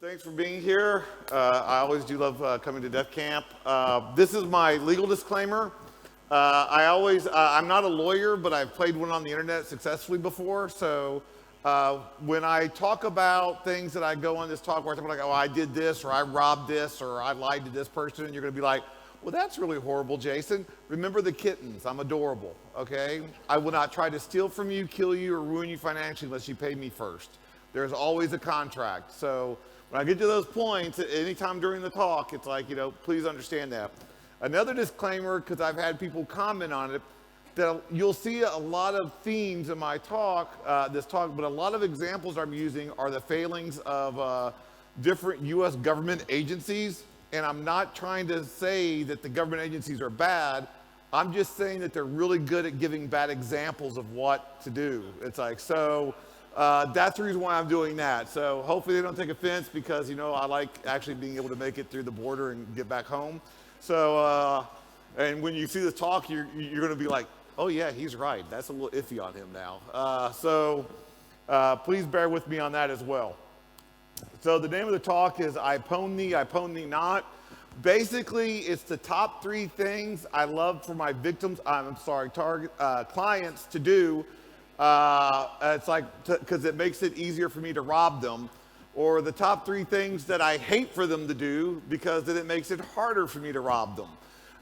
Thanks for being here. I always do love coming to DefCamp. This is my legal disclaimer. I'm not a lawyer, but I've played one on the internet successfully before. So when I talk about things that I go on this talk where I'm like, oh, I did this, or I robbed this, or I lied to this person, and you're going to be like, well, that's really horrible, Jason. Remember the kittens. I'm adorable, okay? I will not try to steal from you, kill you, or ruin you financially unless you pay me first. There's always a contract. So when I get to those points, anytime during the talk, it's like, please understand that. Another disclaimer, because I've had people comment on it, that you'll see a lot of themes in my talk, but a lot of examples I'm using are the failings of different U.S. government agencies. And I'm not trying to say that the government agencies are bad. I'm just saying that they're really good at giving bad examples of what to do. It's like, so that's the reason why I'm doing that. So hopefully they don't take offense because, I like actually being able to make it through the border and get back home. So, and when you see this talk, you're going to be like, oh yeah, he's right. That's a little iffy on him now. So please bear with me on that as well. So the name of the talk is I pwn thee not. Basically, it's the top 3 things I love for my victims, clients to do. It's like, because it makes it easier for me to rob them. Or the top 3 things that I hate for them to do because then it makes it harder for me to rob them.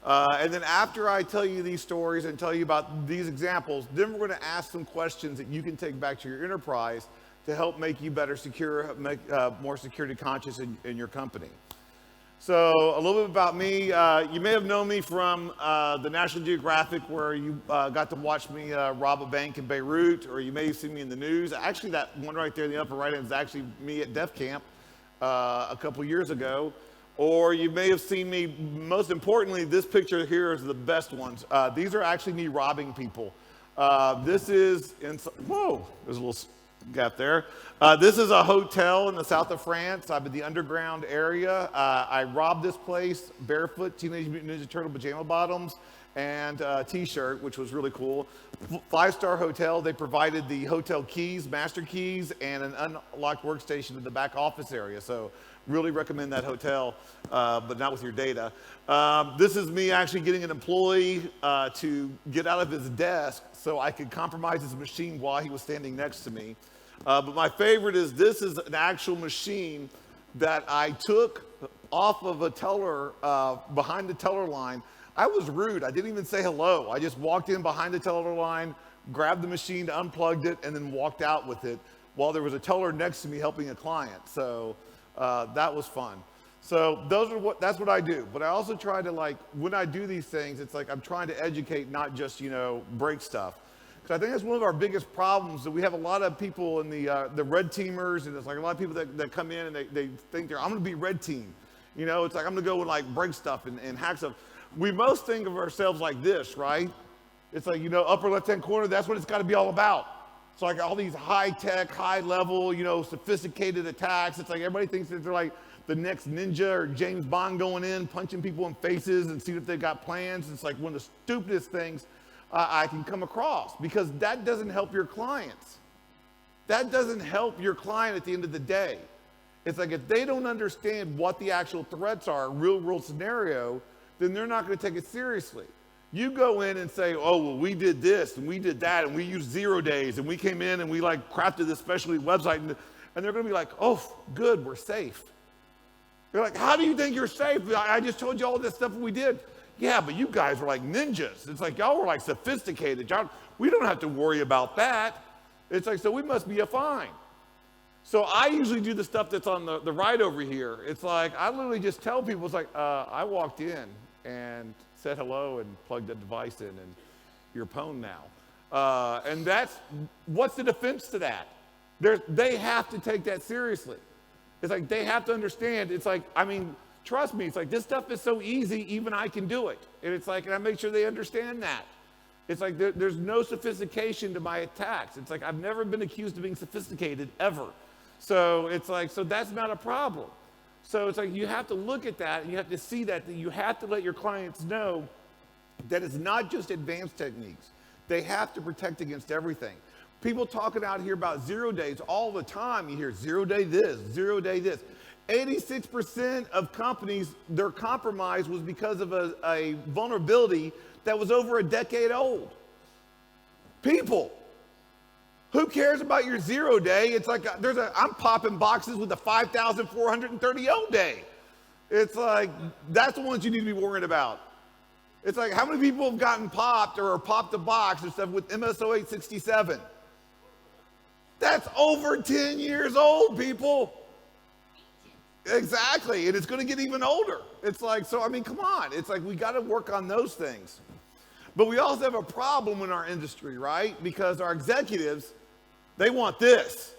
And then after I tell you these stories and tell you about these examples, then we're going to ask some questions that you can take back to your enterprise to help make you better secure, make more security conscious in your company. So a little bit about me. You may have known me from the National Geographic where you got to watch me rob a bank in Beirut, or you may have seen me in the news. Actually, that one right there in the upper right hand is actually me at DefCamp a couple years ago. Or you may have seen me, most importantly, this picture here is the best ones. These are actually me robbing people. This is, whoa, there's a little gap there. This is a hotel in the south of France. I'm in the underground area. I robbed this place barefoot, Teenage Mutant Ninja Turtle pajama bottoms, and a t-shirt, which was really cool. 5-star hotel. They provided the hotel keys, master keys, and an unlocked workstation in the back office area. So really recommend that hotel, but not with your data. This is me actually getting an employee to get out of his desk so I could compromise his machine while he was standing next to me. But my favorite is this is an actual machine that I took off of a teller, behind the teller line. I was rude. I didn't even say hello. I just walked in behind the teller line, grabbed the machine, unplugged it, and then walked out with it while there was a teller next to me helping a client. So that was fun. So that's what I do. But I also try to, when I do these things, it's like I'm trying to educate, not just, break stuff. Because I think that's one of our biggest problems, that we have a lot of people in the red teamers, and it's like a lot of people that come in and they think I'm going to be red team. It's like I'm going to go and break stuff and hack stuff. We most think of ourselves like this, right? It's like, upper left-hand corner, that's what it's got to be all about. It's like all these high-tech, high-level, sophisticated attacks. It's like everybody thinks that they're like the next ninja or James Bond going in, punching people in faces and seeing if they've got plans. It's like one of the stupidest things I can come across, because that doesn't help your clients. That doesn't help your client at the end of the day. It's like if they don't understand what the actual threats are, real-world scenario, then they're not going to take it seriously. You go in and say, oh, well, we did this and we did that and we used 0 days and we came in and we crafted this specialty website, and they're going to be like, oh, good, we're safe. They're like, how do you think you're safe? I just told you all this stuff we did. Yeah, but you guys were like ninjas. It's like y'all were sophisticated. We don't have to worry about that. It's like, so we must be fine. So I usually do the stuff that's on the right over here. It's like, I literally just tell people, it's like, I walked in and said hello and plugged the device in, and you're pwned now. And what's the defense to that? They have to take that seriously. It's like, they have to understand. It's like, trust me, it's like, this stuff is so easy, even I can do it. And it's like, and I make sure they understand that. It's like, there's no sophistication to my attacks. It's like, I've never been accused of being sophisticated, ever. So it's like, so that's not a problem. So it's like, you have to look at that, and you have to see that you have to let your clients know that it's not just advanced techniques. They have to protect against everything. People talking out here about 0 days all the time. You hear 0 day this, 0 day this. 86% of companies, their compromise was because of a vulnerability that was over a decade old. People, who cares about your 0 day? It's like I'm popping boxes with a 5,430 day. It's like, that's the ones you need to be worried about. It's like, how many people have gotten popped or popped a box or stuff with MSO 867? That's over 10 years old, people. Exactly, and it's going to get even older. It's like, so I mean, come on. It's like we got to work on those things. But we also have a problem in our industry, right? Because our executives, they want this.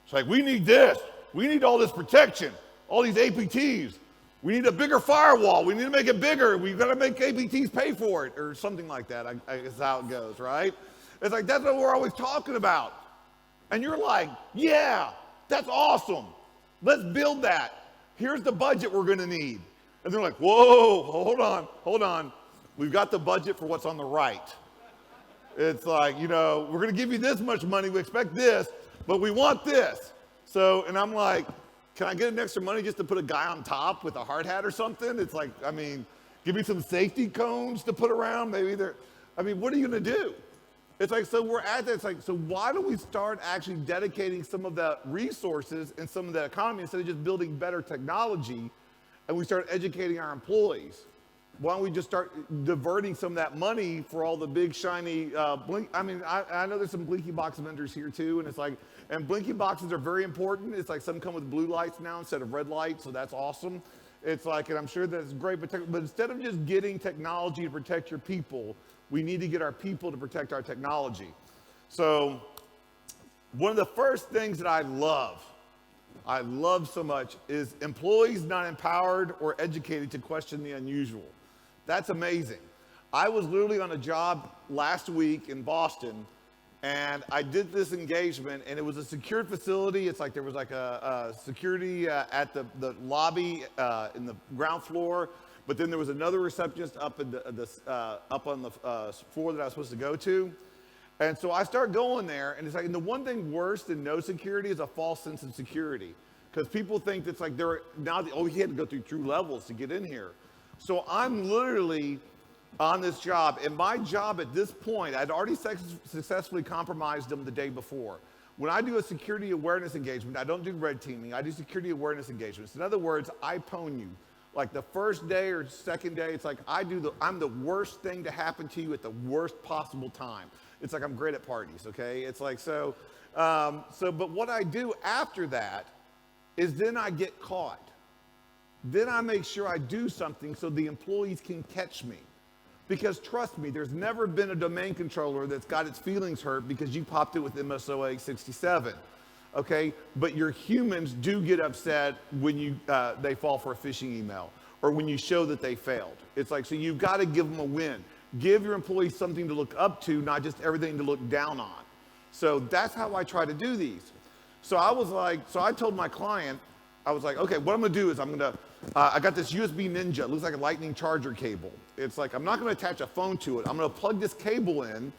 It's like, we need this. We need all this protection, all these APTs. We need a bigger firewall. We need to make it bigger. We've got to make APTs pay for it, or something like that, I guess is how it goes, right? It's like, that's what we're always talking about. And you're like, yeah, that's awesome. Let's build that. Here's the budget we're going to need. And they're like, whoa, hold on. We've got the budget for what's on the right. It's like, we're going to give you this much money. We expect this, but we want this. So, and I'm like, can I get an extra money just to put a guy on top with a hard hat or something? It's like, I mean, give me some safety cones to put around. Maybe what are you going to do? It's like, so we're at that. It's like, so why don't we start actually dedicating some of the resources and some of the economy instead of just building better technology, and we start educating our employees? Why don't we just start diverting some of that money for all the big shiny blink? I mean, I know there's some blinky box vendors here too, and it's like, and blinky boxes are very important. It's like some come with blue lights now instead of red lights, so that's awesome. It's like, and I'm sure that's great, but instead of just getting technology to protect your people, we need to get our people to protect our technology. So one of the first things that I love so much, is employees not empowered or educated to question the unusual. That's amazing. I was literally on a job last week in Boston, and I did this engagement, and it was a secured facility. It's like there was like a security at the lobby in the ground floor, but then there was another receptionist up on the floor that I was supposed to go to. And so I start going there, and it's like, and the one thing worse than no security is a false sense of security. Because people think that's like you had to go through 2 levels to get in here. So I'm literally on this job, and my job at this point, I'd already successfully compromised them the day before. When I do a security awareness engagement, I don't do red teaming, I do security awareness engagements. In other words, I pwn you. Like the first day or second day, it's like I'm the worst thing to happen to you at the worst possible time. It's like I'm great at parties, okay? It's like, but what I do after that is then I get caught. Then I make sure I do something so the employees can catch me. Because trust me, there's never been a domain controller that's got its feelings hurt because you popped it with MSO 867, okay? But your humans do get upset when they fall for a phishing email or when you show that they failed. It's like, so you've got to give them a win. Give your employees something to look up to, not just everything to look down on. So that's how I try to do these. So I told my client, I was like, okay, what I'm gonna do is I got this USB Ninja, it looks like a lightning charger cable. It's like, I'm not gonna attach a phone to it. I'm gonna plug this cable in,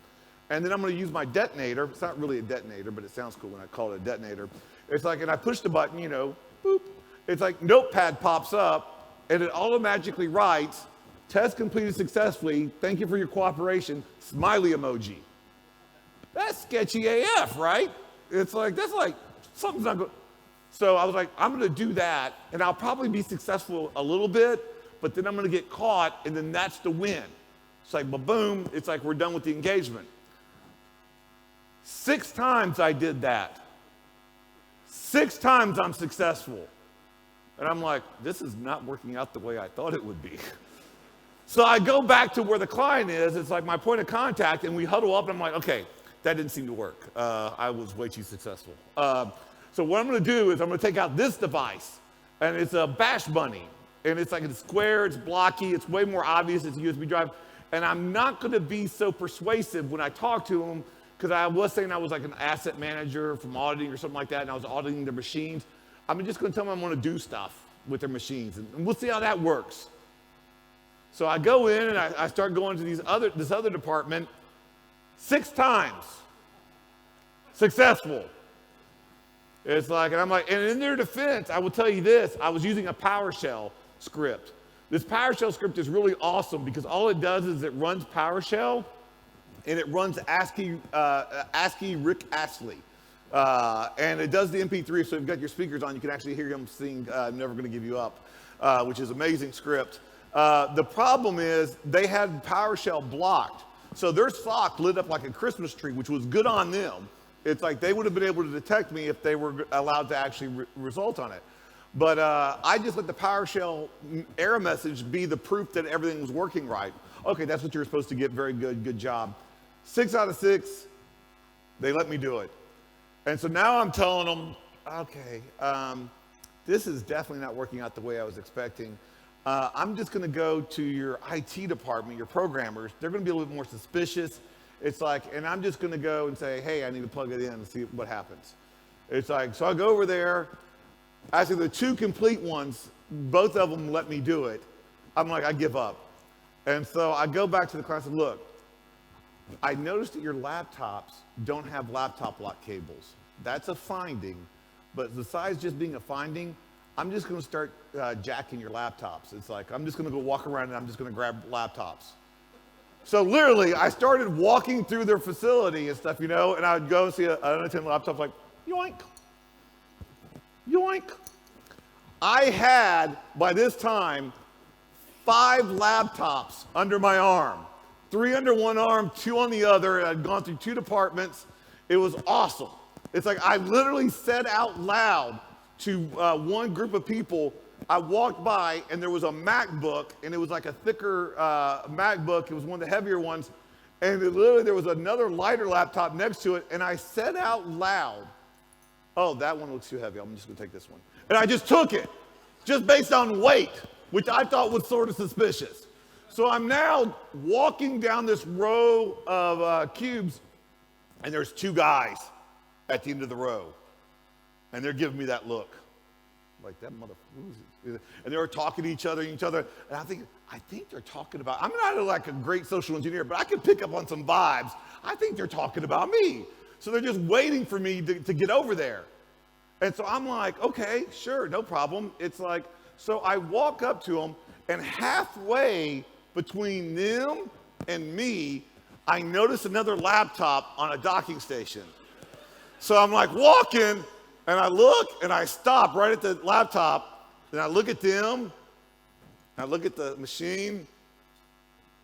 and then I'm gonna use my detonator. It's not really a detonator, but it sounds cool when I call it a detonator. It's like, and I push the button, boop. It's like Notepad pops up, and it automatically writes, test completed successfully, thank you for your cooperation, smiley emoji. That's sketchy AF, right? It's like, that's like, something's not good. So I was like, I'm gonna do that, and I'll probably be successful a little bit, but then I'm gonna get caught, and then that's the win. It's like, boom, it's like we're done with the engagement. 6 times I did that. 6 times I'm successful. And I'm like, this is not working out the way I thought it would be. So I go back to where the client is, it's like my point of contact, and we huddle up, and I'm like, okay, that didn't seem to work. I was way too successful. So what I'm gonna do is I'm gonna take out this device, and it's a Bash Bunny, and it's like it's square, it's blocky, it's way more obvious, it's a USB drive, and I'm not gonna be so persuasive when I talk to them, because I was saying I was like an asset manager from auditing or something like that, and I was auditing their machines. I'm just gonna tell them I'm gonna do stuff with their machines, and we'll see how that works. So I go in and I start going to this other department. 6 times successful. It's like, and I'm like, and in their defense, I will tell you this, I was using a PowerShell script. This PowerShell script is really awesome because all it does is it runs PowerShell and it runs ASCII Rick Astley. And it does the MP3, so if you've got your speakers on, you can actually hear him sing I'm Never Gonna Give You Up, which is an amazing script. The problem is they had PowerShell blocked. So their sock lit up like a Christmas tree, which was good on them. It's like they would have been able to detect me if they were allowed to actually result on it. But I just let the PowerShell error message be the proof that everything was working right. Okay, that's what you're supposed to get, very good, good job. 6 out of 6, they let me do it. And so now I'm telling them, okay, this is definitely not working out the way I was expecting. I'm just gonna go to your IT department, your programmers. They're gonna be a little bit more suspicious. It's like, and I'm just gonna go and say, hey, I need to plug it in and see what happens. It's like, so I go over there. Actually, the 2 complete ones, both of them let me do it. I'm like, I give up. And so I go back to the class and look, I noticed that your laptops don't have laptop lock cables. That's a finding, but besides just being a finding, I'm just gonna start jacking your laptops. It's like, I'm just gonna go walk around and I'm just gonna grab laptops. So literally, I started walking through their facility and stuff, and I would go and see an unattended laptop, like, yoink, yoink. I had, by this time, 5 laptops under my arm. 3 under one arm, 2 on the other. I'd gone through 2 departments. It was awesome. It's like I literally said out loud to one group of people, I walked by and there was a MacBook, and it was like a thicker MacBook. It was one of the heavier ones. And literally there was another lighter laptop next to it, and I said out loud, oh, that one looks too heavy. I'm just gonna take this one. And I just took it, just based on weight, which I thought was sort of suspicious. So I'm now walking down this row of cubes, and there's 2 guys at the end of the row. And they're giving me that look. Like, that motherfucker. And they were talking to each other, and I think they're talking about, I'm not like a great social engineer, but I can pick up on some vibes. I think they're talking about me. So they're just waiting for me to get over there. And so I'm like, okay, sure, no problem. It's like, so I walk up to them, and halfway between them and me, I notice another laptop on a docking station. So I'm like walking, and I look, and I stop right at the laptop, and I look at them, and I look at the machine,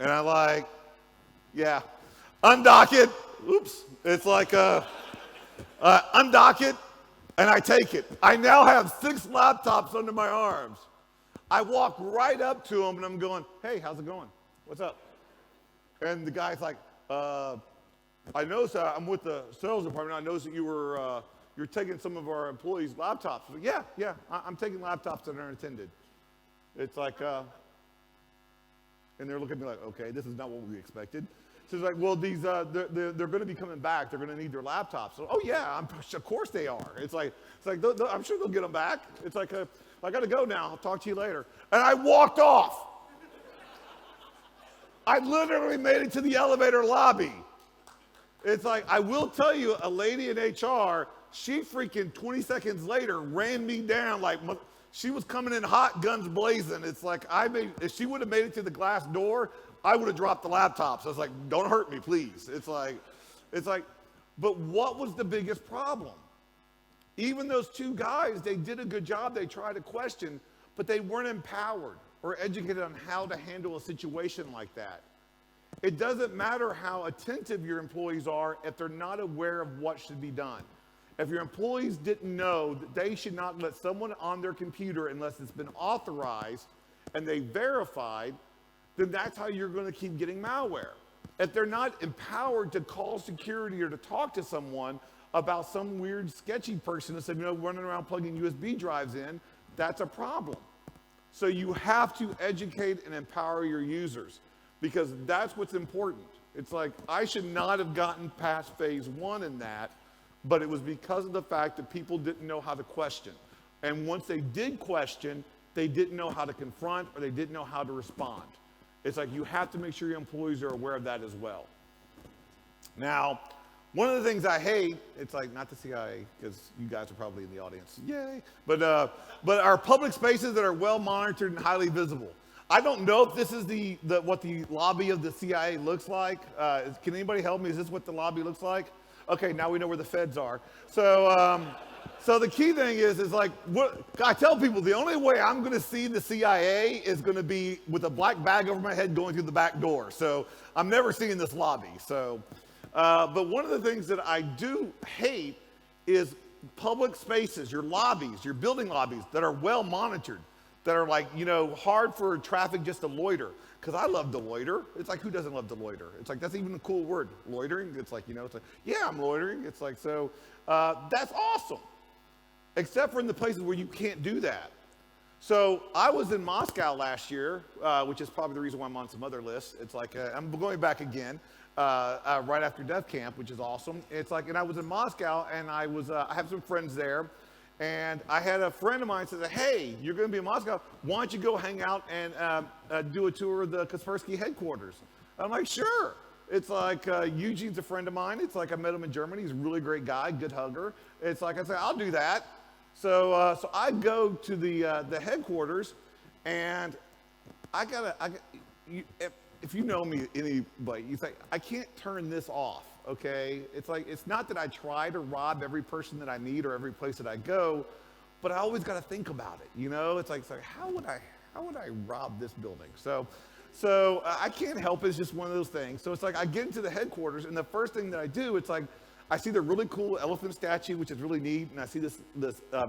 and I like, yeah, undock it. Oops, it's like undock it, and I take it. I now have 6 laptops under my arms. I walk right up to him, and I'm going, hey, how's it going? What's up? And the guy's like, I noticed I'm with the sales department. I noticed that you're taking some of our employees' laptops. Like, yeah, I'm taking laptops that aren't attended. It's like, and they're looking at me like, okay, this is not what we expected. So it's like, well, these they're going to be coming back. They're going to need their laptops. So, oh yeah, of course they are. It's like I'm sure they'll get them back. It's like, I got to go now. I'll talk to you later. And I walked off. I literally made it to the elevator lobby. It's like, I will tell you, a lady in HR, she freaking 20 seconds later ran me down like she was coming in hot, guns blazing. It's like, if she would have made it to the glass door, I would have dropped the laptops. I was like, don't hurt me, please. It's like, but what was the biggest problem? Even those 2 guys, they did a good job. They tried to question, but they weren't empowered or educated on how to handle a situation like that. It doesn't matter how attentive your employees are if they're not aware of what should be done. If your employees didn't know that they should not let someone on their computer unless it's been authorized and they verified, then that's how you're going to keep getting malware. If they're not empowered to call security or to talk to someone about some weird sketchy person that said, running around plugging USB drives in, that's a problem. So you have to educate and empower your users because that's what's important. It's like, I should not have gotten past phase 1 in that, but it was because of the fact that people didn't know how to question. And once they did question, they didn't know how to confront or they didn't know how to respond. It's like, you have to make sure your employees are aware of that as well. Now, One of the things I hate, it's like, not the CIA, because you guys are probably in the audience, yay, but our public spaces that are well monitored and highly visible. I don't know if this is what the lobby of the CIA looks like. Can anybody help me? Is this what the lobby looks like? Okay, now we know where the feds are. So, so the key thing is like, what I tell people, the only way I'm gonna see the CIA is gonna be with a black bag over my head going through the back door. So I'm never seeing this lobby. So, but one of the things that I do hate is public spaces, your lobbies, your building lobbies that are well monitored, that are like, hard for traffic just to loiter. Because I love to loiter. It's like, who doesn't love to loiter? It's like, that's even a cool word, loitering. It's like, it's like, yeah, I'm loitering. It's like, so that's awesome. Except for in the places where you can't do that. So I was in Moscow last year, which is probably the reason why I'm on some other lists. It's like, I'm going back again right after DefCamp, which is awesome. It's like, and I was in Moscow, and I have some friends there. And I had a friend of mine say, hey, you're going to be in Moscow. Why don't you go hang out and do a tour of the Kaspersky headquarters? I'm like, sure. It's like, Eugene's a friend of mine. It's like, I met him in Germany. He's a really great guy, good hugger. It's like, I say, I'll do that. So I go to the headquarters, and if you know me, anybody, you think, I can't turn this off. Okay, it's like, it's not that I try to rob every person that I meet or every place that I go, but I always got to think about it. It's like how would I rob this building? So I can't help it. It's just one of those things. So it's like I get into the headquarters, and the first thing that I do, it's like I see the really cool elephant statue, which is really neat, and I see this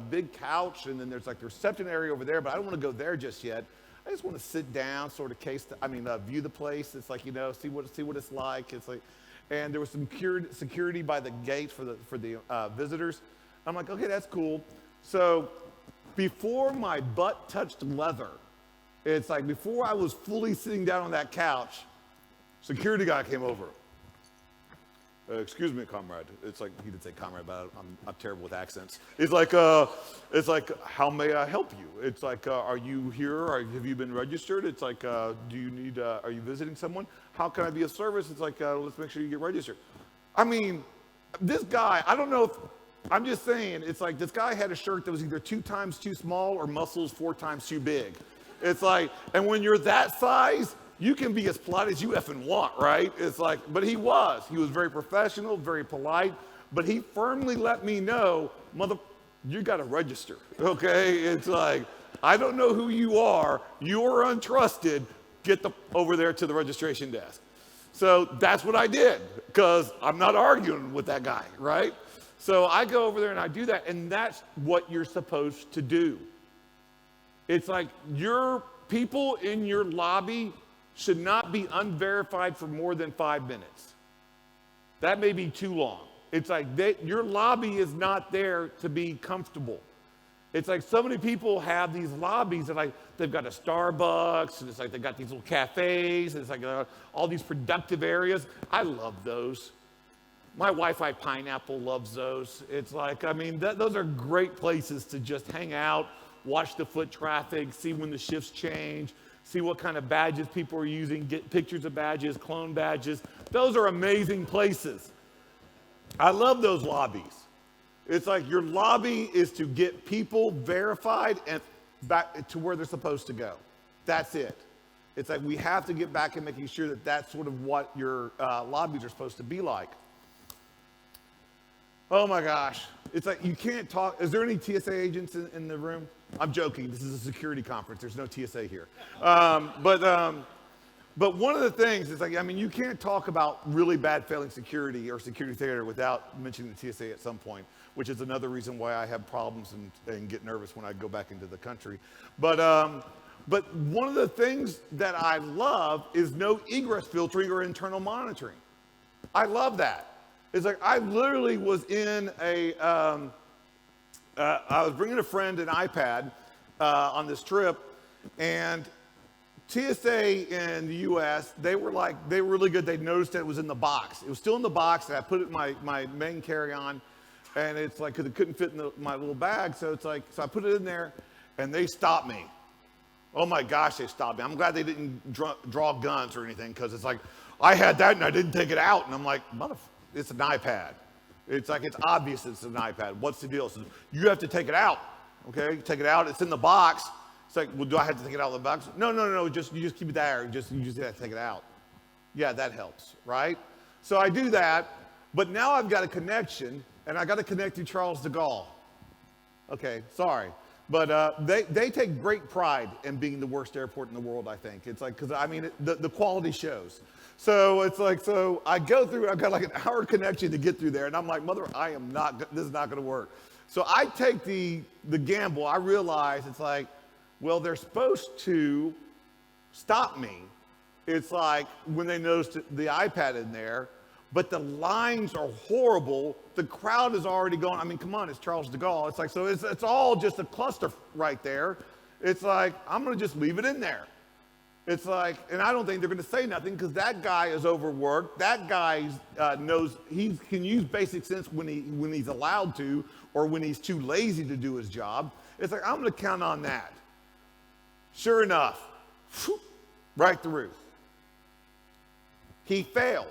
big couch, and then there's like the reception area over there, but I don't want to go there just yet. I just want to sit down, sort of view the place. It's like, see what it's like. It's like. And there was some security by the gate for the visitors. I'm like, okay, that's cool. So before my butt touched leather, it's like before I was fully sitting down on that couch, security guy came over. Excuse me, comrade. It's like, he didn't say comrade, but I'm terrible with accents. It's like, how may I help you? It's like, are you here? Have you been registered? It's like, do you need, are you visiting someone? How can I be of service? It's like, let's make sure you get registered. I mean, this guy, I don't know if, I'm just saying, it's like this guy had a shirt that was either 2 times too small or muscles 4 times too big. It's like, and when you're that size, you can be as polite as you effing want, right? It's like, but he was very professional, very polite, but he firmly let me know, you got to register, okay? It's like, I don't know who you are, you're untrusted, get over there to the registration desk. So that's what I did, because I'm not arguing with that guy, right? So I go over there and I do that, and that's what you're supposed to do. It's like your people in your lobby should not be unverified for more than 5 minutes. That may be too long. It's like your lobby is not there to be comfortable. It's like so many people have these lobbies that they've got a Starbucks, and it's like they've got these little cafes, and it's like all these productive areas. I love those. My Wi-Fi pineapple loves those. It's like, I mean, those are great places to just hang out, watch the foot traffic, see when the shifts change, see what kind of badges people are using, get pictures of badges, clone badges. Those are amazing places. I love those lobbies. It's like your lobby is to get people verified and back to where they're supposed to go. That's it. It's like we have to get back and making sure that that's sort of what your lobbies are supposed to be like. Oh my gosh. It's like you can't talk. Is there any TSA agents in the room? I'm joking. This is a security conference. There's no TSA here. But one of the things is like, I mean, you can't talk about really bad failing security or security failure without mentioning the TSA at some point, which is another reason why I have problems and get nervous when I go back into the country. But one of the things that I love is no egress filtering or internal monitoring. I love that. It's like I literally was in I was bringing a friend an iPad on this trip, and TSA in the US, they were really good. They noticed that it was in the box. It was still in the box, and I put it in my main carry-on, and it's like, because it couldn't fit in my little bag, so it's like, so I put it in there, and they stopped me. Oh my gosh, they stopped me. I'm glad they didn't draw guns or anything, because it's like, I had that and I didn't take it out, and I'm like, It's an iPad. It's like, it's obvious it's an iPad. What's the deal? So you have to take it out, okay? Take it out, it's in the box. It's like, well, do I have to take it out of the box? No, you just keep it there. You just have to take it out. Yeah, that helps, right? So I do that, but now I've got a connection, and I got to connect through Charles de Gaulle. Okay, sorry. But they take great pride in being the worst airport in the world, I think. It's like, because I mean, the quality shows. So it's like, so I go through, I've got like an hour connection to get through there, and I'm like, mother, this is not gonna work. So I take the gamble. I realize it's like, well, they're supposed to stop me. It's like when they noticed the iPad in there, but the lines are horrible. The crowd is already going, I mean, come on, it's Charles de Gaulle. It's like, so it's all just a cluster right there. It's like, I'm gonna just leave it in there. It's like, and I don't think they're gonna say nothing because that guy is overworked. That guy knows he can use basic sense when he's allowed to, or when he's too lazy to do his job. It's like, I'm gonna count on that. Sure enough, right through. He failed.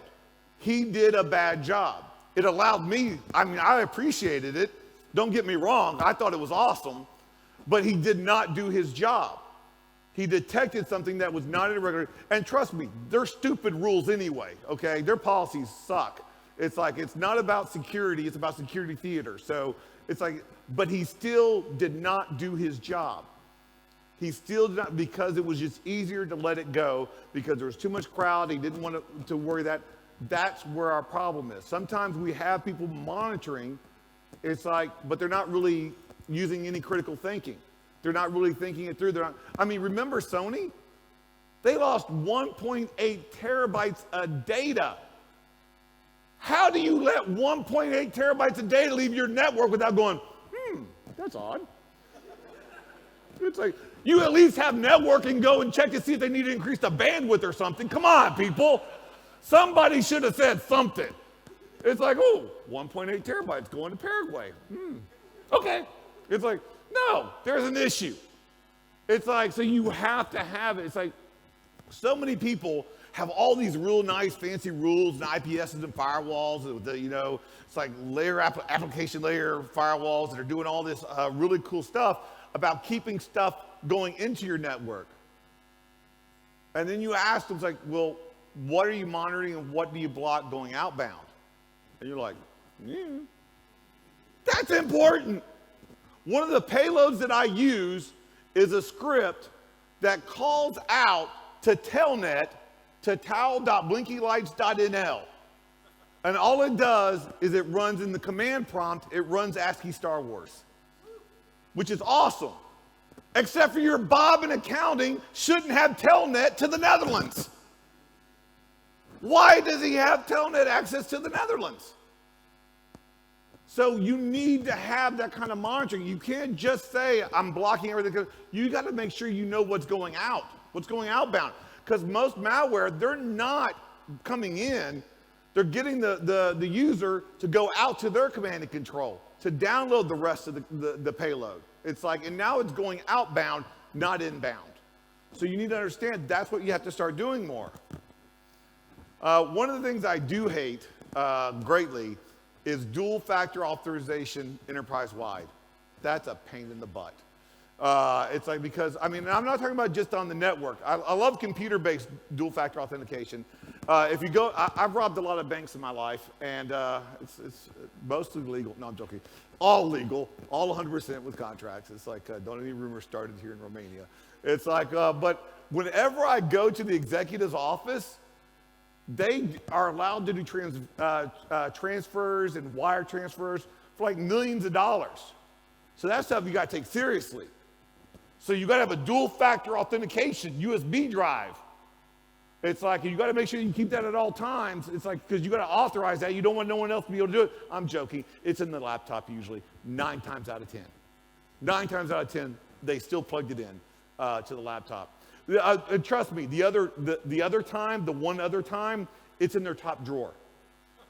He did a bad job. It allowed me, I mean, I appreciated it. Don't get me wrong, I thought it was awesome, but he did not do his job. He detected something that was not irregular, and trust me, they're stupid rules anyway, okay? Their policies suck. It's like, it's not about security, it's about security theater. So it's like, but he still did not do his job. He still did not, because it was just easier to let it go, because there was too much crowd, he didn't want to worry that. That's where our problem is. Sometimes we have people monitoring, it's like, but they're not really using any critical thinking. They're not really thinking it through. I mean, remember Sony? They lost 1.8 terabytes of data. How do you let 1.8 terabytes of data leave your network without going, that's odd? It's like, you at least have networking, go and check to see if they need to increase the bandwidth or something. Come on, people. Somebody should have said something. It's like, oh, 1.8 terabytes going to Paraguay. Okay. It's like, no, there's an issue. It's like, so you have to have it. It's like, so many people have all these real nice fancy rules and IPSs and firewalls, it's like application layer firewalls that are doing all this really cool stuff about keeping stuff going into your network. And then you ask them, it's like, well, what are you monitoring and what do you block going outbound? And you're like, that's important. One of the payloads that I use is a script that calls out to telnet to towel.blinkylights.nl. And all it does is it runs in the command prompt, it runs ASCII Star Wars, which is awesome. Except for your Bob in accounting shouldn't have telnet to the Netherlands. Why does he have telnet access to the Netherlands? So you need to have that kind of monitoring. You can't just say, I'm blocking everything. You got to make sure you know what's going out, what's going outbound. Because most malware, they're not coming in. They're getting the user to go out to their command and control, to download the rest of the payload. It's like, and now it's going outbound, not inbound. So you need to understand that's what you have to start doing more. One of the things I do hate greatly is dual factor authorization enterprise-wide. That's a pain in the butt. It's like, because, I mean, I'm not talking about just on the network. I love computer-based dual factor authentication. If you go, I've robbed a lot of banks in my life, and it's mostly legal. No, I'm joking. All legal, all 100% with contracts. It's like, don't any rumors started here in Romania. It's like, but whenever I go to the executive's office, they are allowed to do transfers and wire transfers for like millions of dollars. So that stuff you got to take seriously. So you got to have a dual factor authentication USB drive. It's like, you got to make sure you keep that at all times. It's like, because you got to authorize that. You don't want no one else to be able to do it. I'm joking. It's in the laptop usually 9 times out of 10. 9 times out of 10, they still plugged it in to the laptop. Trust me, the one other time, it's in their top drawer.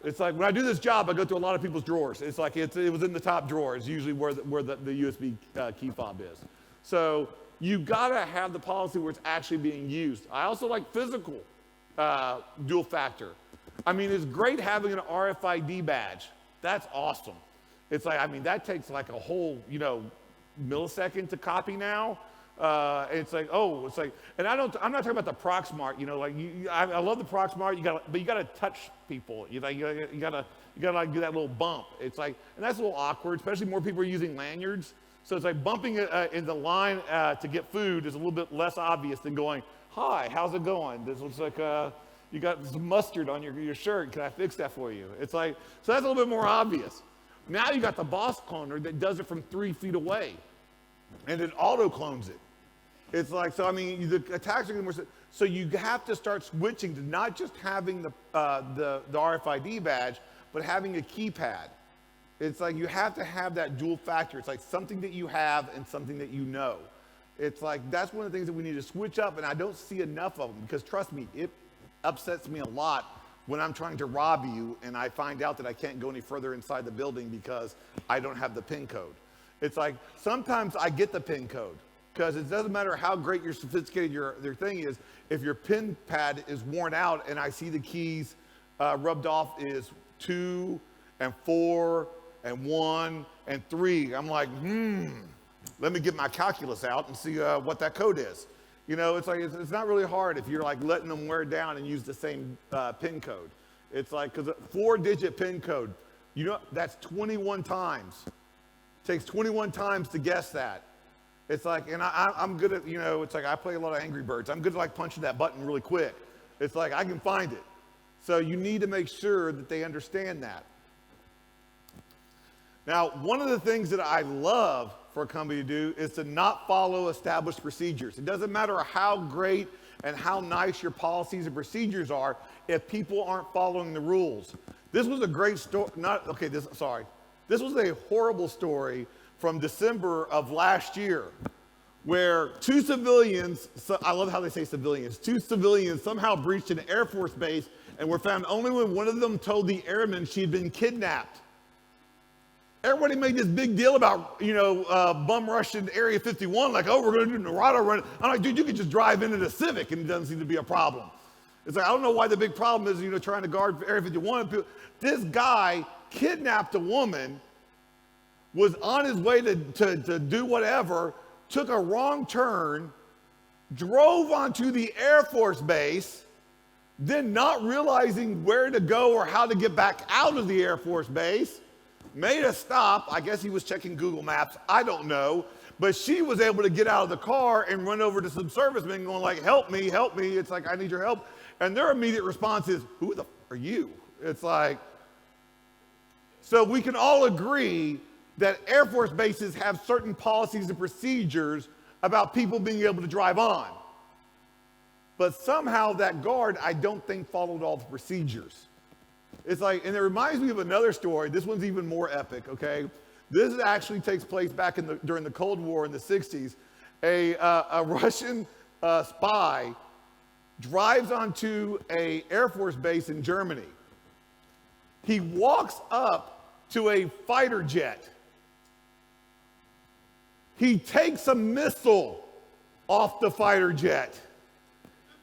It's like, when I do this job, I go through a lot of people's drawers. It's like, it was in the top drawer. It's usually where the USB key fob is. So you gotta have the policy where it's actually being used. I also like physical dual factor. I mean, it's great having an RFID badge. That's awesome. It's like, I mean, that takes like a whole, millisecond to copy now. It's like, and I'm not talking about the Proxmart, like I love the Proxmart, but you gotta touch people. You gotta like do that little bump. It's like, and that's a little awkward, especially more people are using lanyards. So it's like bumping in the line to get food is a little bit less obvious than going, hi, how's it going? This looks like you got some mustard on your shirt. Can I fix that for you? It's like, so that's a little bit more obvious. Now you got the boss cloner that does it from 3 feet away, and it auto clones it. It's like, so I mean, the attacks are going to be more, so you have to start switching to not just having the RFID badge, but having a keypad. It's like you have to have that dual factor. It's like something that you have and something that you know. It's like, that's one of the things that we need to switch up, and I don't see enough of them, because trust me, it upsets me a lot when I'm trying to rob you and I find out that I can't go any further inside the building because I don't have the PIN code. It's like, sometimes I get the PIN code, because it doesn't matter how great your sophisticated your thing is, if your PIN pad is worn out and I see the keys rubbed off is 2 and 4 and 1 and 3, I'm like, let me get my calculus out and see what that code is. It's like, it's not really hard if you're like letting them wear down and use the same PIN code. It's like, because a 4-digit PIN code, that's 21 times. It takes 21 times to guess that. It's like, and I'm good at, it's like I play a lot of Angry Birds. I'm good at like punching that button really quick. It's like, I can find it. So you need to make sure that they understand that. Now, one of the things that I love for a company to do is to not follow established procedures. It doesn't matter how great and how nice your policies and procedures are if people aren't following the rules. This was a great story, this was a horrible story from December of last year, where 2 civilians, I love how they say civilians, 2 civilians somehow breached an Air Force base and were found only when one of them told the airman she had been kidnapped. Everybody made this big deal about, bum rushing Area 51, like, oh, we're going to do Narado run. I'm like, dude, you can just drive into the Civic and it doesn't seem to be a problem. It's like, I don't know why the big problem is, trying to guard Area 51. This guy kidnapped a woman, was on his way to do whatever, took a wrong turn, drove onto the Air Force base, then not realizing where to go or how to get back out of the Air Force base, made a stop. I guess he was checking Google Maps. I don't know. But she was able to get out of the car and run over to some servicemen going like, help me, help me. It's like, I need your help. And their immediate response is, who the f are you? It's like, so we can all agree that Air Force bases have certain policies and procedures about people being able to drive on. But somehow that guard, I don't think, followed all the procedures. It's like, and it reminds me of another story. This one's even more epic, okay? This actually takes place back during the Cold War in the 60s. A Russian spy drives onto an Air Force base in Germany. He walks up to a fighter jet. He takes a missile off the fighter jet.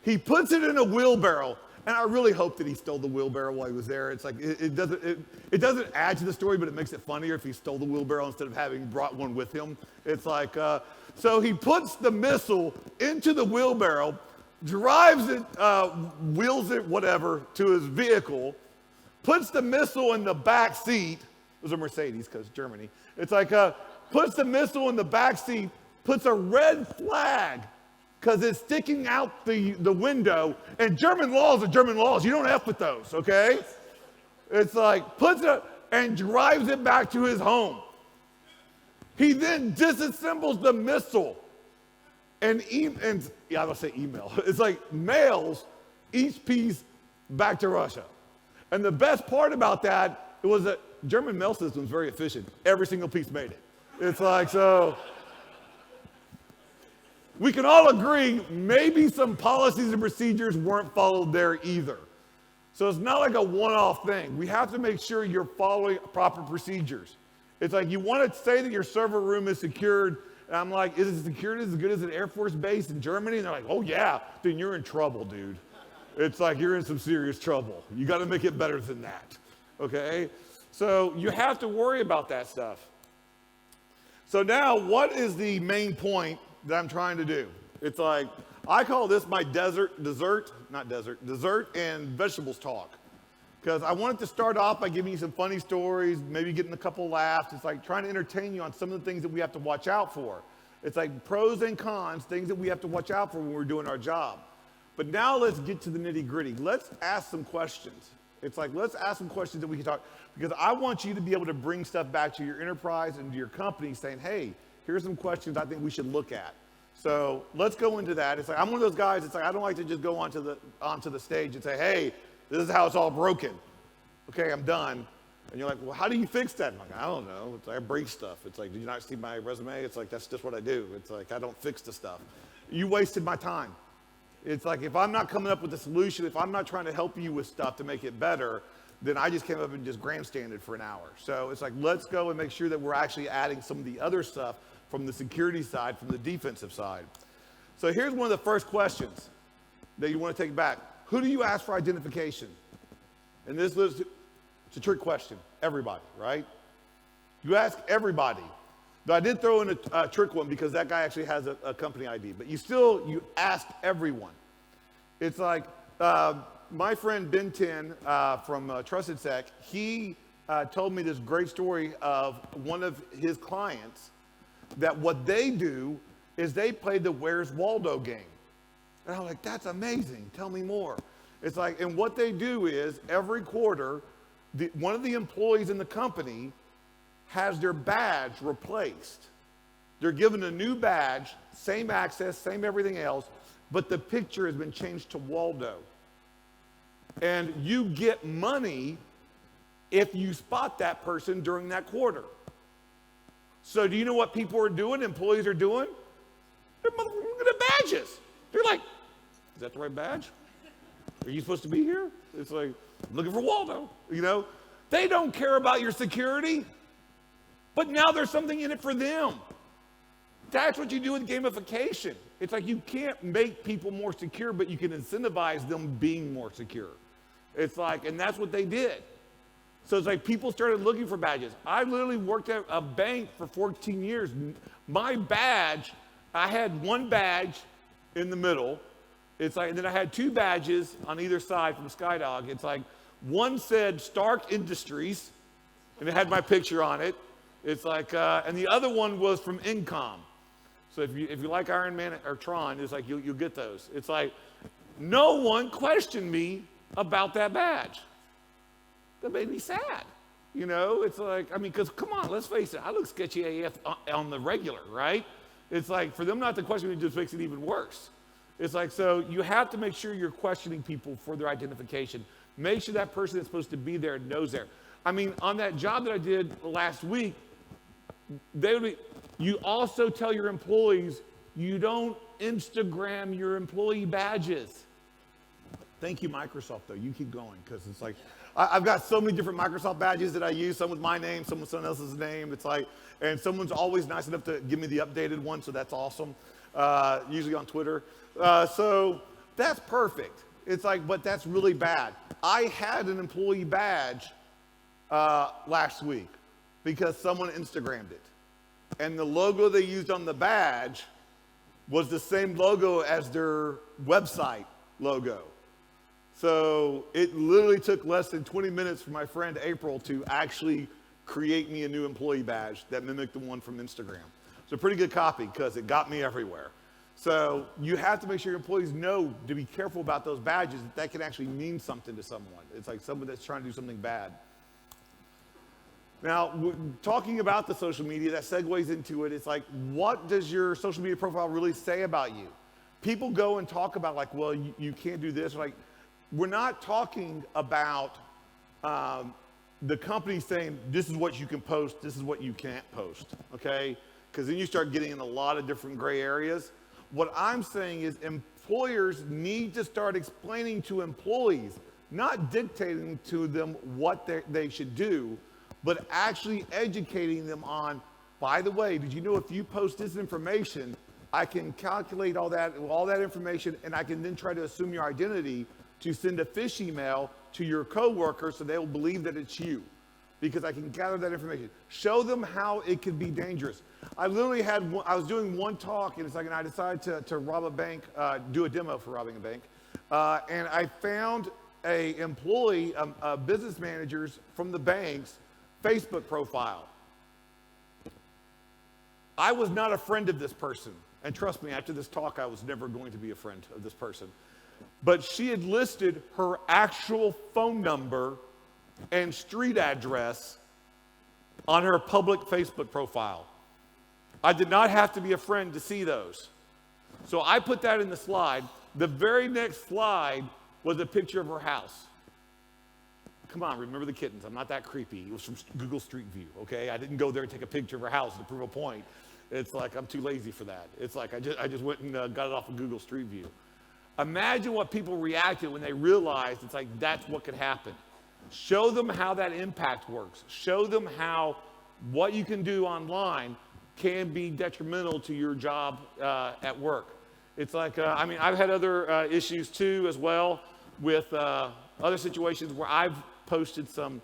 He puts it in a wheelbarrow. And I really hope that he stole the wheelbarrow while he was there. It's like, it doesn't add to the story, but it makes it funnier if he stole the wheelbarrow instead of having brought one with him. It's like, so he puts the missile into the wheelbarrow, drives it, wheels it, whatever, to his vehicle, puts the missile in the back seat. It was a Mercedes, because Germany. It's like, puts the missile in the back seat, puts a red flag, because it's sticking out the window, and German laws are German laws. You don't F with those, okay? It's like, puts it and drives it back to his home. He then disassembles the missile and I don't say email. It's like mails each piece back to Russia. And the best part about that, it was that German mail system was very efficient. Every single piece made it. It's like, so we can all agree maybe some policies and procedures weren't followed there either. So it's not like a one-off thing. We have to make sure you're following proper procedures. It's like you want to say that your server room is secured, and I'm like, is it secured as good as an Air Force base in Germany? And they're like, oh yeah, then you're in trouble, dude. it's like you're in some serious trouble. You got to make it better than that, okay? So you have to worry about that stuff. So now, what is the main point that I'm trying to do? It's like, I call this my dessert and vegetables talk. Because I wanted to start off by giving you some funny stories, maybe getting a couple laughs. It's like trying to entertain you on some of the things that we have to watch out for. It's like pros and cons, things that we have to watch out for when we're doing our job. But now let's get to the nitty gritty. Let's ask some questions. It's like, let's ask some questions that we can talk, because I want you to be able to bring stuff back to your enterprise and to your company saying, hey, here's some questions I think we should look at. So let's go into that. It's like, I'm one of those guys, it's like, I don't like to just go onto the stage and say, hey, this is how it's all broken. Okay, I'm done. And you're like, well, how do you fix that? I'm like, I don't know. It's like, I break stuff. It's like, did you not see my resume? It's like, that's just what I do. It's like, I don't fix the stuff. You wasted my time. It's like, if I'm not coming up with a solution, if I'm not trying to help you with stuff to make it better, then I just came up and just grandstanded for an hour. So it's like, let's go and make sure that we're actually adding some of the other stuff from the security side, from the defensive side. So here's one of the first questions that you want to take back. Who do you ask for identification? And this is, it's a trick question. Everybody, right? You ask everybody. But I did throw in a trick one because that guy actually has a company ID. But you ask everyone. It's like my friend Ben 10 from Trusted Sec, he told me this great story of one of his clients that what they do is they play the Where's Waldo game. And I'm like, that's amazing. Tell me more. It's like, and what they do is every quarter, one of the employees in the company has their badge replaced. They're given a new badge, same access, same everything else, but the picture has been changed to Waldo. And you get money if you spot that person during that quarter. So do you know what people are doing, employees are doing? They're looking at badges. They're like, is that the right badge? Are you supposed to be here? It's like, I'm looking for Waldo, you know? They don't care about your security, but now there's something in it for them. That's what you do with gamification. It's like you can't make people more secure, but you can incentivize them being more secure. It's like, and that's what they did. So it's like people started looking for badges. I literally worked at a bank for 14 years. My badge, I had one badge in the middle. It's like, and then I had two badges on either side from Skydog. It's like, one said Stark Industries, and it had my picture on it. It's like, and the other one was from Incom. So if you like Iron Man or Tron, it's like you'll get those. It's like, no one questioned me about that badge. That made me sad. You know, it's like, I mean, because come on, let's face it, I look sketchy AF on the regular, right? It's like, for them not to question me just makes it even worse. It's like, so you have to make sure you're questioning people for their identification. Make sure that person that's supposed to be there knows there. I mean, on that job that I did last week, you also tell your employees, you don't Instagram your employee badges. Thank you, Microsoft, though. You keep going, because it's like, I've got so many different Microsoft badges that I use, some with my name, some with someone else's name. It's like, and someone's always nice enough to give me the updated one, so that's awesome, usually on Twitter. So that's perfect. It's like, but that's really bad. I had an employee badge last week because someone Instagrammed it. And the logo they used on the badge was the same logo as their website logo. So it literally took less than 20 minutes for my friend April to actually create me a new employee badge that mimicked the one from Instagram. So pretty good copy because it got me everywhere. So you have to make sure your employees know to be careful about those badges, that can actually mean something to someone. It's like someone that's trying to do something bad. Now, talking about the social media, that segues into it. It's like, what does your social media profile really say about you? People go and talk about like, well, you can't do this. Like, we're not talking about the company saying, this is what you can post, this is what you can't post, okay? Because then you start getting in a lot of different gray areas. What I'm saying is employers need to start explaining to employees, not dictating to them what they should do, but actually educating them on, by the way, did you know if you post this information, I can calculate all that information, and I can then try to assume your identity to send a phish email to your coworker so they will believe that it's you, because I can gather that information. Show them how it can be dangerous. I literally I was doing one talk, and it's like, and I decided to rob a bank, do a demo for robbing a bank, and I found a employee, business managers from the bank's Facebook profile. I was not a friend of this person. And trust me, after this talk, I was never going to be a friend of this person. But she had listed her actual phone number and street address on her public Facebook profile. I did not have to be a friend to see those. So I put that in the slide. The very next slide was a picture of her house. Come on, remember the kittens. I'm not that creepy. It was from Google Street View, okay? I didn't go there and take a picture of her house to prove a point. It's like, I'm too lazy for that. It's like, I just went and got it off of Google Street View. Imagine what people reacted when they realized it's like, that's what could happen. Show them how that impact works. Show them how what you can do online can be detrimental to your job at work. It's like, I mean, I've had other issues too as well with other situations where I've posted some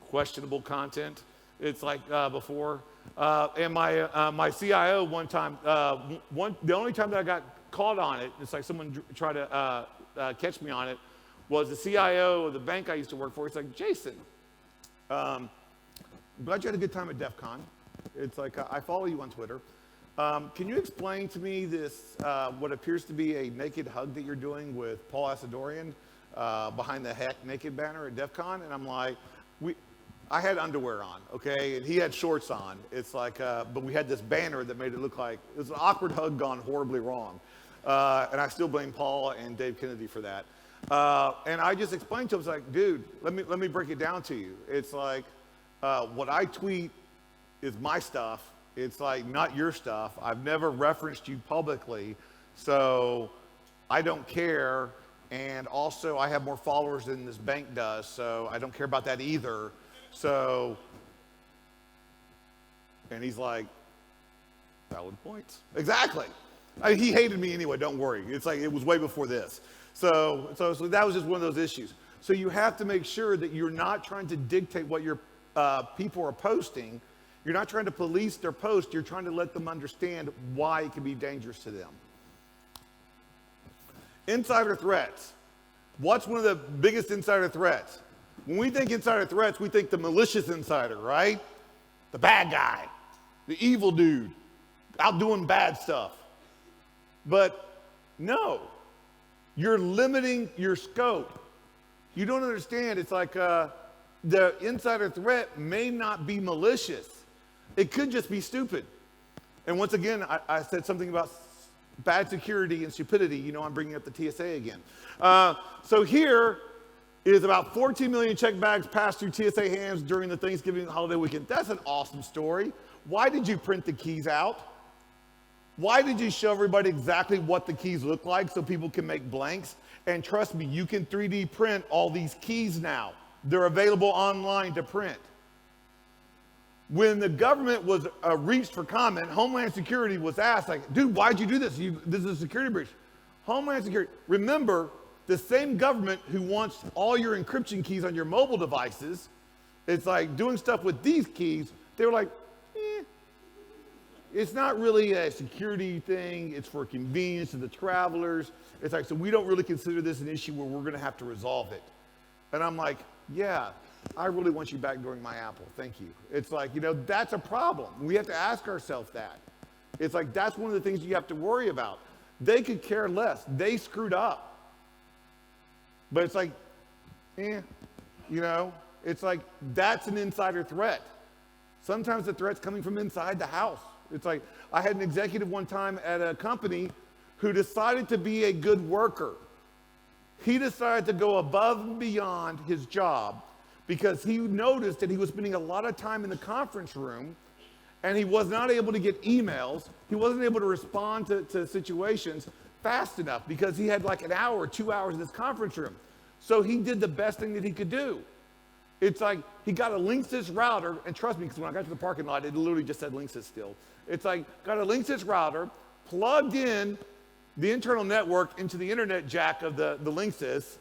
questionable content. It's like before. And my CIO one time, the only time that I got caught on it, it's like someone tried to catch me on it, was the CIO of the bank I used to work for. It's like, Jason, I'm glad you had a good time at DefCon. It's like, I follow you on Twitter. Can you explain to me this, what appears to be a naked hug that you're doing with Paul Asadorian behind the Heck Naked banner at DefCon? And I'm like, I had underwear on, okay, and he had shorts on. It's like, but we had this banner that made it look like it was an awkward hug gone horribly wrong. And I still blame Paul and Dave Kennedy for that. And I just explained to him, it's like, dude, let me break it down to you. It's like, what I tweet is my stuff. It's like not your stuff. I've never referenced you publicly, so I don't care. And also, I have more followers than this bank does, so I don't care about that either. So, and he's like, valid points. Exactly. He hated me anyway, don't worry. It's like, it was way before this. So that was just one of those issues. So you have to make sure that you're not trying to dictate what your people are posting. You're not trying to police their post. You're trying to let them understand why it can be dangerous to them. Insider threats. What's one of the biggest insider threats? When we think insider threats, we think the malicious insider, right? The bad guy, the evil dude, out doing bad stuff. But no, you're limiting your scope. You don't understand. It's like the insider threat may not be malicious. It could just be stupid. And once again, I said something about bad security and stupidity. You know, I'm bringing up the TSA again. So here is about 14 million check bags passed through TSA hands during the Thanksgiving holiday weekend. That's an awesome story. Why did you print the keys out? Why did you show everybody exactly what the keys look like so people can make blanks? And trust me, you can 3D print all these keys now. They're available online to print. When the government was reached for comment, Homeland Security was asked, like, dude, why'd you do this? This is a security breach. Homeland Security, remember, the same government who wants all your encryption keys on your mobile devices, it's like doing stuff with these keys, they were like, it's not really a security thing, it's for convenience to the travelers. It's like, so we don't really consider this an issue where we're gonna have to resolve it. And I'm like, yeah, I really want you back during my Apple, thank you. It's like, you know, that's a problem. We have to ask ourselves that. It's like, that's one of the things you have to worry about. They could care less, they screwed up. But it's like, you know, it's like, that's an insider threat. Sometimes the threat's coming from inside the house. It's like, I had an executive one time at a company who decided to be a good worker. He decided to go above and beyond his job because he noticed that he was spending a lot of time in the conference room and he was not able to get emails. He wasn't able to respond to situations fast enough because he had like an hour or 2 hours in this conference room. So he did the best thing that he could do. It's like he got a Linksys router, and trust me, because when I got to the parking lot, it literally just said Linksys still. It's like, got a Linksys router, plugged in the internal network into the internet jack of the Linksys,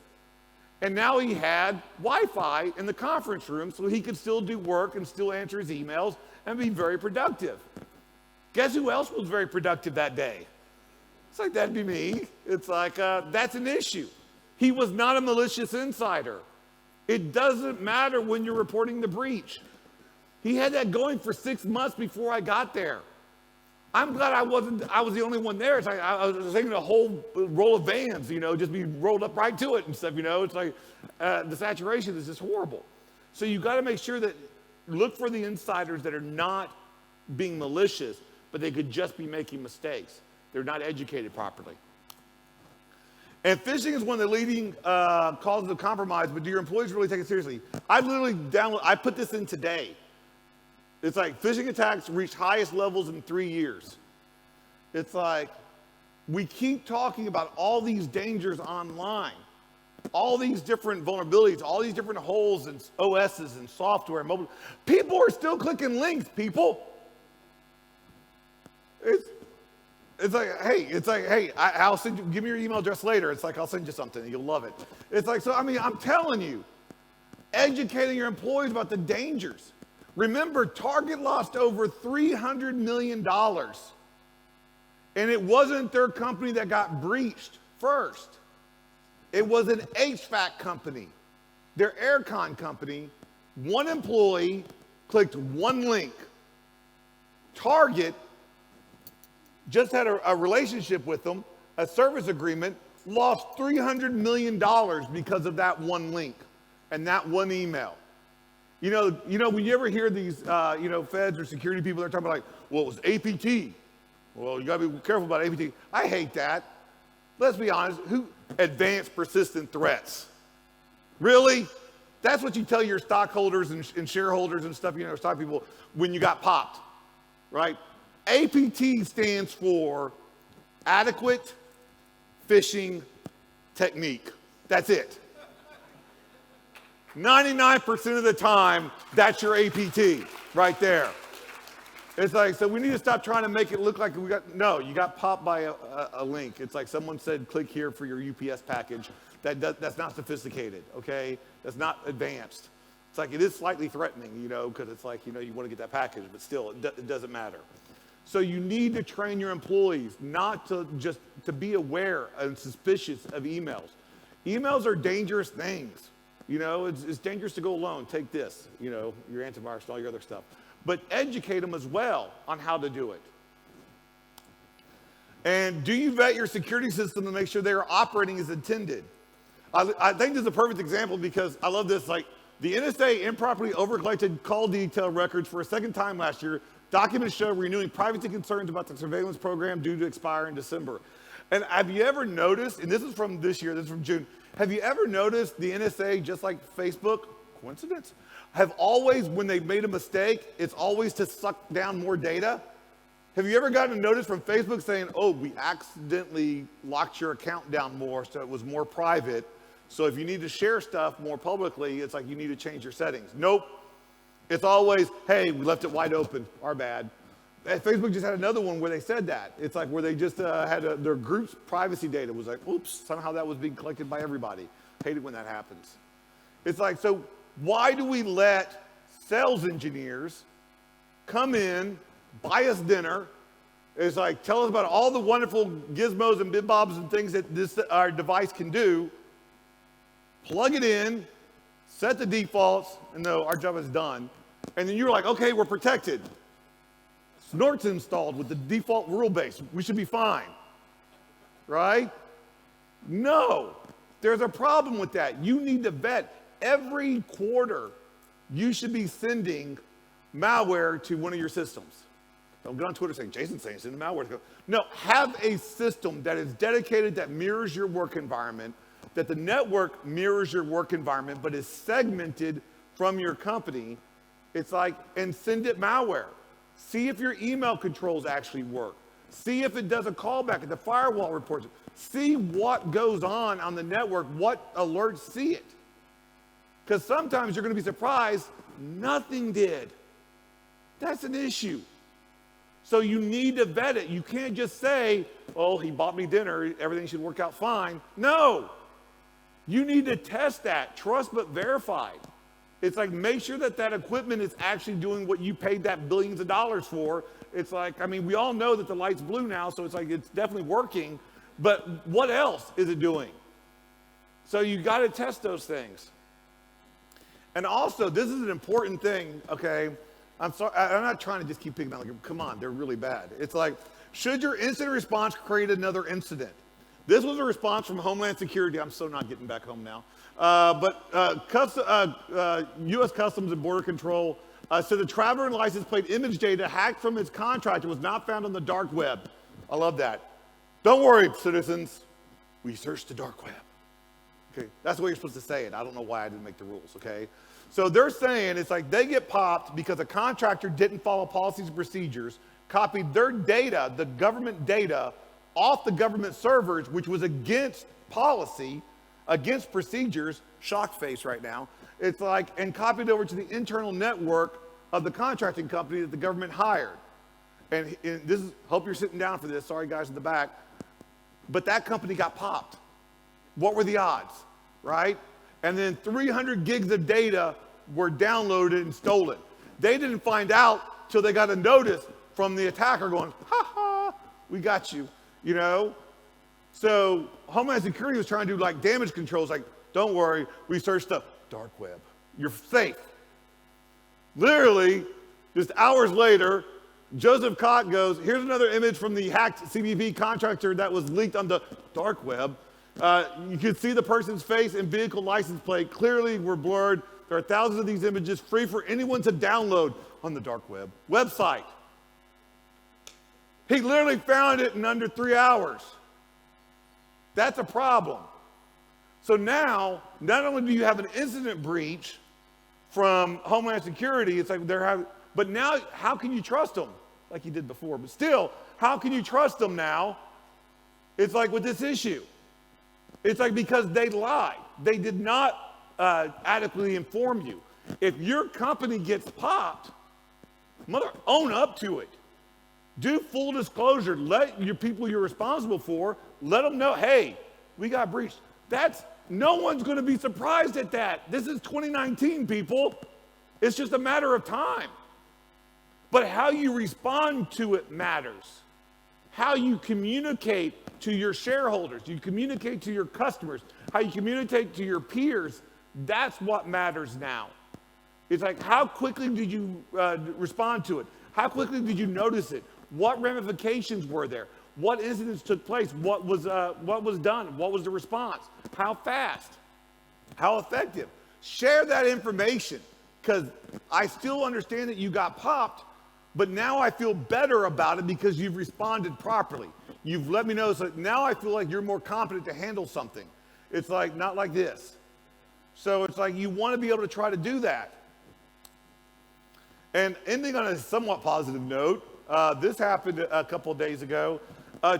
And now he had Wi-Fi in the conference room so he could still do work and still answer his emails and be very productive. Guess who else was very productive that day? It's like, that'd be me. It's like, that's an issue. He was not a malicious insider. It doesn't matter when you're reporting the breach. He had that going for 6 months before I got there. I'm glad I was the only one there. It's like I was taking a whole roll of Vans, just be rolled up right to it and stuff, It's like the saturation is just horrible. So you got to make sure that, look for the insiders that are not being malicious, but they could just be making mistakes. They're not educated properly. And phishing is one of the leading causes of compromise, but do your employees really take it seriously? I put this in today. It's like phishing attacks reached highest levels in 3 years. It's like we keep talking about all these dangers online, all these different vulnerabilities, all these different holes in OSs and software and mobile. People are still clicking links, people. It's like, hey, I'll send you, give me your email address later. It's like, I'll send you something and you'll love it. It's like, so, I'm telling you, educating your employees about the dangers. Remember, Target lost over $300 million. And it wasn't their company that got breached first. It was an HVAC company, their aircon company. One employee clicked one link. Target just had a relationship with them, a service agreement, lost $300 million because of that one link and that one email. When you ever hear these, feds or security people, they're talking about like, well, it was APT. Well, you gotta be careful about APT. I hate that. Let's be honest, advanced persistent threats. Really? That's what you tell your stockholders and shareholders and stuff, stock people, when you got popped, right? APT stands for adequate phishing technique. That's it. 99% of the time, that's your APT right there. It's like, so we need to stop trying to make it look like you got popped by a link. It's like someone said, click here for your UPS package. That's not sophisticated, okay? That's not advanced. It's like, it is slightly threatening, because it's like, you want to get that package, but still, it doesn't matter. So you need to train your employees not to just to be aware and suspicious of emails. Emails are dangerous things. It's dangerous to go alone. Take this, your antivirus and all your other stuff. But educate them as well on how to do it. And do you vet your security system to make sure they are operating as intended? I think this is a perfect example because I love this. Like, the NSA improperly overcollected call detail records for a second time last year. Documents show renewing privacy concerns about the surveillance program due to expire in December. And have you ever noticed, and this is from this year, this is from June, have you ever noticed the NSA, just like Facebook, coincidence, have always, when they've made a mistake, it's always to suck down more data? Have you ever gotten a notice from Facebook saying, oh, we accidentally locked your account down more so it was more private, so if you need to share stuff more publicly, it's like you need to change your settings? Nope. It's always, hey, we left it wide open, our bad. Facebook just had another one where they said that. It's like where they just had their group's privacy data was like, oops, somehow that was being collected by everybody. Hate it when that happens. It's like, so why do we let sales engineers come in, buy us dinner, it's like, tell us about all the wonderful gizmos and bibobs and things that our device can do, plug it in, set the defaults, and no, our job is done. And then you're like, okay, we're protected. Snort's installed with the default rule base. We should be fine, right? No, there's a problem with that. You need to vet. Every quarter, you should be sending malware to one of your systems. Don't get on Twitter saying, Jason's saying send the malware. No, have a system that is dedicated, that mirrors your work environment, that the network mirrors your work environment, but is segmented from your company. It's like, and send it malware. See if your email controls actually work. See if it does a callback, if the firewall reports it. See what goes on the network, what alerts see it. Because sometimes you're going to be surprised, nothing did. That's an issue. So you need to vet it. You can't just say, oh, he bought me dinner, everything should work out fine. No. You need to test that, trust but verified. It's like, make sure that that equipment is actually doing what you paid that billions of dollars for. It's like, I mean, we all know that the light's blue now, so it's like, it's definitely working, but what else is it doing? So you gotta test those things. And also, this is an important thing, okay? I'm sorry, I'm not trying to just keep picking on them. Come on, they're really bad. It's like, should your incident response create another incident? This was a response from Homeland Security. I'm so not getting back home now. U.S. Customs and Border Control said the traveler and license plate image data hacked from its contractor was not found on the dark web. I love that. Don't worry, citizens. We searched the dark web. Okay, that's the way you're supposed to say it. I don't know why I didn't make the rules, okay? So they're saying it's like they get popped because a contractor didn't follow policies and procedures, copied their data, the government data, off the government servers, which was against policy, against procedures, shock face right now. It's like, and copied over to the internal network of the contracting company that the government hired. And this is, hope you're sitting down for this, sorry guys in the back, but that company got popped. What were the odds, right? And then 300 gigs of data were downloaded and stolen. They didn't find out till they got a notice from the attacker going, ha ha, we got you, you know? So Homeland Security was trying to do like damage controls, like, don't worry, we searched the dark web. You're safe. Literally, just hours later, Joseph Cott goes, here's another image from the hacked CBP contractor that was leaked on the dark web. You can see the person's face and vehicle license plate clearly were blurred. There are thousands of these images free for anyone to download on the dark web. Website. He literally found it in under 3 hours. That's a problem. So now, not only do you have an incident breach from Homeland Security, it's like they're having, but now how can you trust them? Like you did before, but still, how can you trust them now? It's like with this issue. It's like because they lied. They did not adequately inform you. If your company gets popped, own up to it. Do full disclosure. Let your people you're responsible for, let them know, hey, we got breached. No one's going to be surprised at that. This is 2019, people. It's just a matter of time. But how you respond to it matters. How you communicate to your shareholders, you communicate to your customers, how you communicate to your peers, that's what matters now. It's like, how quickly did you respond to it? How quickly did you notice it? What ramifications were there? What incidents took place? What was done? What was the response? How fast? How effective? Share that information, because I still understand that you got popped, but now I feel better about it because you've responded properly. You've let me know, so now I feel like you're more competent to handle something. It's like, not like this. So it's like you want to be able to try to do that. And ending on a somewhat positive note, this happened a couple of days ago.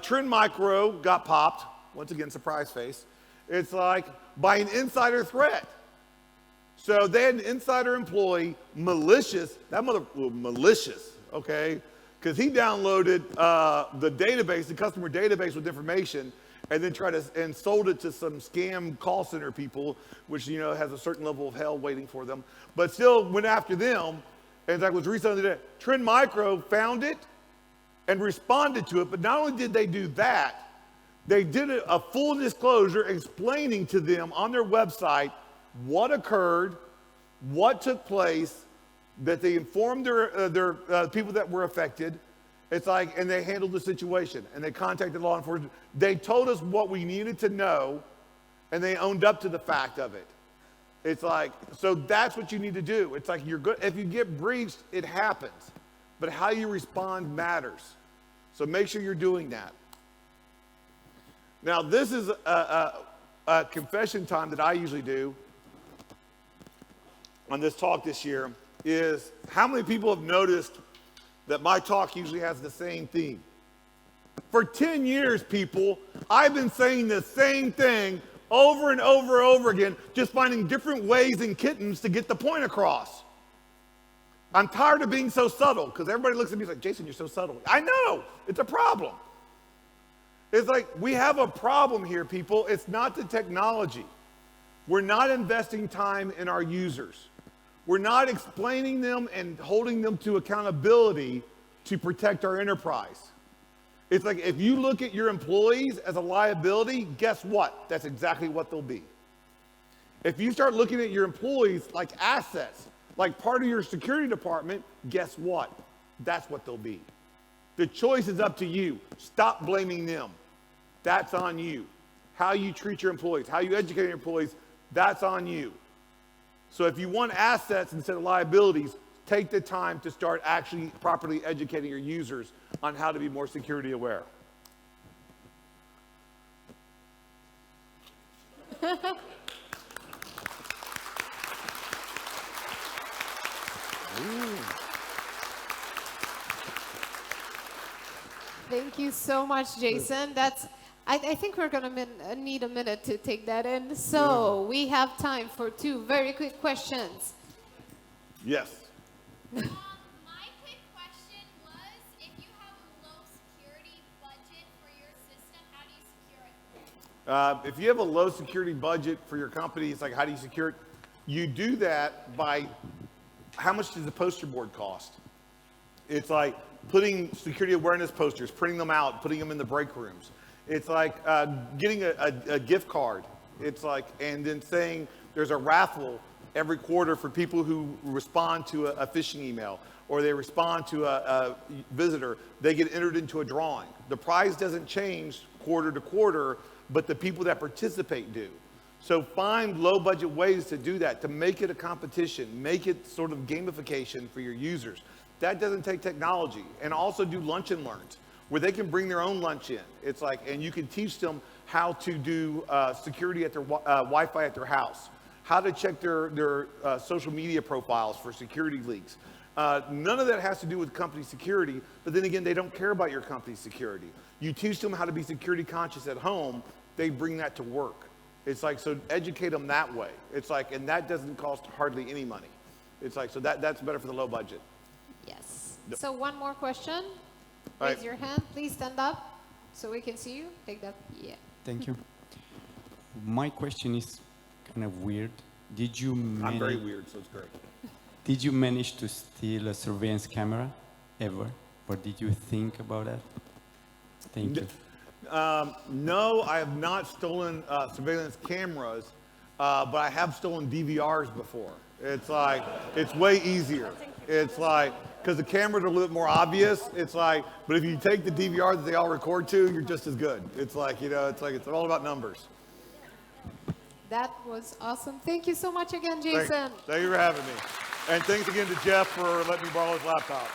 Trend Micro got popped, once again, surprise face. It's like by an insider threat. So they had an insider employee, malicious, okay? Because he downloaded the database, the customer database with information, and then and sold it to some scam call center people, which, you know, has a certain level of hell waiting for them, but still went after them. And that was recently today. Trend Micro found it and responded to it, but not only did they do that, they did a full disclosure explaining to them on their website what occurred, what took place, that they informed their people that were affected. It's like, and they handled the situation, and they contacted law enforcement. They told us what we needed to know, and they owned up to the fact of it. It's like, so that's what you need to do. It's like, you're good. If you get breached, it happens, but how you respond matters. So make sure you're doing that. Now, this is a confession time that I usually do on this talk this year, is how many people have noticed that my talk usually has the same theme? For 10 years, people, I've been saying the same thing over and over and over again, just finding different ways and kittens to get the point across. I'm tired of being so subtle, because everybody looks at me like, Jason, you're so subtle. I know, it's a problem. It's like, we have a problem here, people. It's not the technology. We're not investing time in our users. We're not explaining them and holding them to accountability to protect our enterprise. It's like if you look at your employees as a liability, guess what? That's exactly what they'll be. If you start looking at your employees like assets, like part of your security department, guess what? That's what they'll be. The choice is up to you. Stop blaming them. That's on you. How you treat your employees, how you educate your employees, that's on you. So if you want assets instead of liabilities, take the time to start actually properly educating your users on how to be more security aware. Thank you so much, Jason. I think we're going to need a minute to take that in. So we have time for 2 very quick questions. Yes. My quick question was, if you have a low security budget for your system, how do you secure it? If you have a low security budget for your company, it's like, how do you secure it? You do that by how much does the poster board cost? It's like putting security awareness posters, printing them out, putting them in the break rooms. It's like getting a gift card. It's like, and then saying there's a raffle every quarter for people who respond to a phishing email or they respond to a visitor, they get entered into a drawing. The prize doesn't change quarter to quarter, but the people that participate do. So find low budget ways to do that, to make it a competition, make it sort of gamification for your users. That doesn't take technology. And also do lunch and learns, where they can bring their own lunch in. It's like, and you can teach them how to do security at their Wi-Fi at their house, how to check their social media profiles for security leaks. None of that has to do with company security, but then again, they don't care about your company's security. You teach them how to be security conscious at home, they bring that to work. It's like, so educate them that way. It's like, and that doesn't cost hardly any money. It's like, so that's better for the low budget. Yes. So one more question. Right. Raise your hand. Please stand up so we can see you. Take that. Yeah. Thank you. My question is kind of weird. Did you I'm very weird, so it's great. Did you manage to steal a surveillance camera ever? Or did you think about that? Thank you. No, I have not stolen surveillance cameras, but I have stolen DVRs before. It's like, it's way easier. It's like, because the cameras are a little bit more obvious. It's like, but if you take the DVR that they all record to, you're just as good. It's like, you know, it's all about numbers. That was awesome. Thank you so much again, Jason. Thank you for having me. And thanks again to Jeff for letting me borrow his laptop.